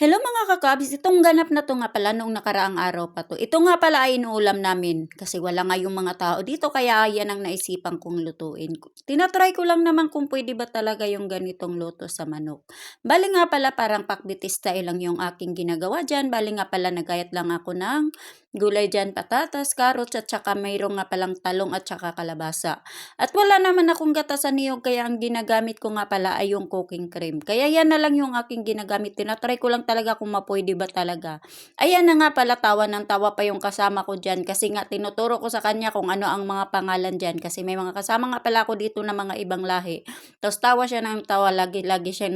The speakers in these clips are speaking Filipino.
Hello mga kakabs, itong ganap na 'to nga pala nung nakaraang araw pa 'to. Ito nga pala ay inuulam namin kasi wala nga yung mga tao dito kaya yan ang naisipan kong lutuin. Tina-try ko lang naman kung pwede ba talaga yung ganitong luto sa manok. Bale nga pala parang pakbiti style lang yung aking ginagawa diyan. Bale nga pala nagayat lang ako ng gulay diyan, patatas, carrots at saka mayroong nga palang talong at saka kalabasa. At wala naman akong gata sa niyog kaya ang ginagamit ko nga pala ay yung cooking cream. Kaya yan na lang yung aking ginagamit. Tina-try ko lang talaga kung mapwede ba talaga. Ayan na nga pala, tawa ng tawa pa yung kasama ko dyan kasi nga tinuturo ko sa kanya kung ano ang mga pangalan dyan kasi may mga kasama nga pala ako dito na mga ibang lahi. Tapos tawa siya ng tawa, lagi-lagi siya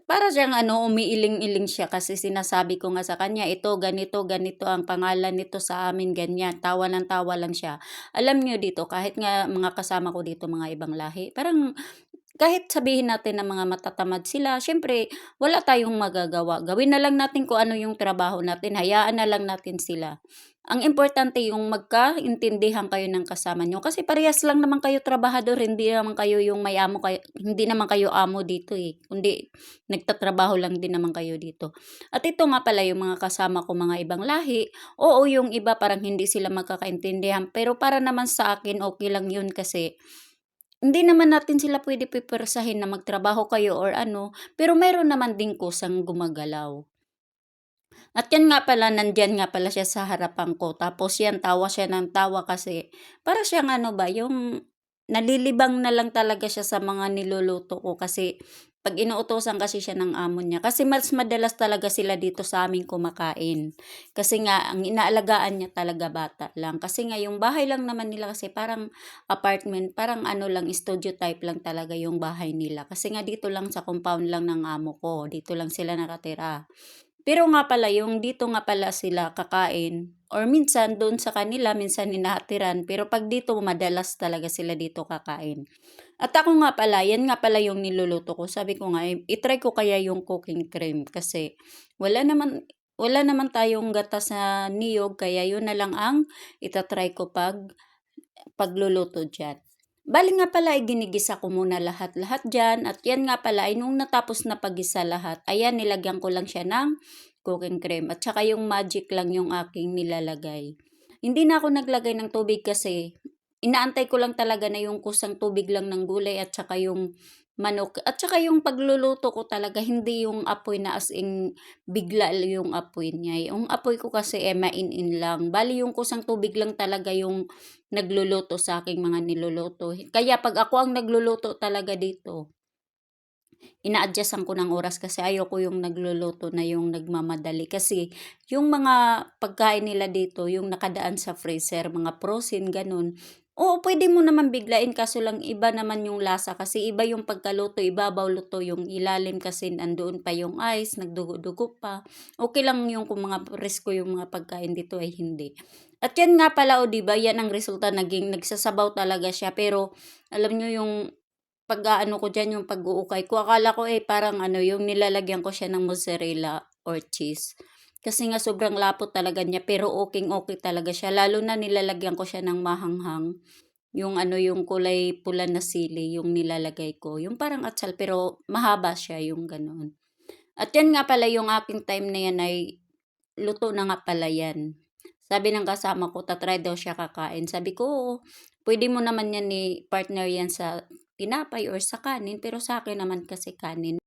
para siyang umiiling-iling siya kasi sinasabi ko nga sa kanya, ito, ganito, ganito ang pangalan nito sa amin, ganyan. Tawa ng tawa lang siya. Alam niyo dito, kahit nga mga kasama ko dito, mga ibang lahi, parang kahit sabihin natin na mga matatamad sila, syempre wala tayong magagawa. Gawin na lang natin kung ano yung trabaho natin, hayaan na lang natin sila. Ang importante yung magkaintindihan kayo ng kasama nyo kasi parehas lang naman kayo trabahador, hindi naman kayo yung may amo kayo, hindi naman kayo amo dito kundi nagtatrabaho lang din naman kayo dito. At ito nga pala yung mga kasama ko mga ibang lahi, oo yung iba parang hindi sila magkakaintindihan pero para naman sa akin okay lang yun kasi hindi naman natin sila pwede pipersahin na magtrabaho kayo or ano, pero meron naman din kusang gumagalaw. At yan nga pala, nandiyan nga pala siya sa harapan ko. Tapos yan, tawa siya ng tawa kasi para siyang ano ba, yung nalilibang na lang talaga siya sa mga niluluto ko kasi pag inuutosan kasi siya ng amo niya. Kasi mas madalas talaga sila dito sa amin kumakain. Kasi nga, ang inaalagaan niya talaga bata lang. Kasi nga, yung bahay lang naman nila kasi parang apartment, parang ano lang, studio type lang talaga yung bahay nila. Kasi nga dito lang sa compound lang ng amo ko. Dito lang sila nakatira. Pero nga pala yung dito nga pala sila kakain or minsan doon sa kanila minsan hinahatiran pero pag dito madalas talaga sila dito kakain. At ako nga pala, yan nga pala yung niluluto ko. Sabi ko nga, i-try ko kaya yung cooking cream kasi wala naman tayong gata sa niyog kaya yun na lang ang itatry ko pagluluto diyan. Bale nga pala ay ginigisa ko muna lahat-lahat diyan at yan nga pala ay nung natapos na paggisa lahat, ayan nilagyan ko lang siya ng cooking cream at saka yung magic lang yung aking nilalagay. Hindi na ako naglagay ng tubig kasi inaantay ko lang talaga na yung kusang tubig lang ng gulay at saka yung manok. At saka yung pagluluto ko talaga hindi yung apoy na as in bigla yung apoy niya. Yung apoy ko kasi mainin lang. Bali yung kusang tubig lang talaga yung nagluluto sa aking mga niluluto. Kaya pag ako ang nagluluto talaga dito, ina-adjustan ko ng oras kasi ayoko yung nagluluto na yung nagmamadali. Kasi yung mga pagkain nila dito, yung nakadaan sa freezer, mga frozen, ganun. Oo, pwede mo naman biglain kaso lang iba naman yung lasa kasi iba yung pagkaluto, ibabaw luto yung ilalim kasi nandoon pa yung ice, nagdugo-dugo pa. Okay lang yung kung mga presko yung mga pagkain dito ay hindi. At yan nga pala o diba, yan ang resulta naging nagsasabaw talaga siya pero alam nyo yung pag-aano ko diyan yung pag-uukay ko akala ko parang ano yung nilalagyan ko siya ng mozzarella or cheese. Kasi nga sobrang lapot talaga niya pero okey-okey talaga siya lalo na nilalagyan ko siya ng mahanghang. Yung ano yung kulay pula na sili yung nilalagay ko. Yung parang atsal pero mahaba siya yung ganoon. At yan nga pala yung aking time na yan ay luto na nga pala yan. Sabi ng kasama ko, tatry daw siya kakain. Sabi ko, oo, pwede mo naman yan ni partner yan sa tinapay or sa kanin, pero sa akin naman kasi kanin.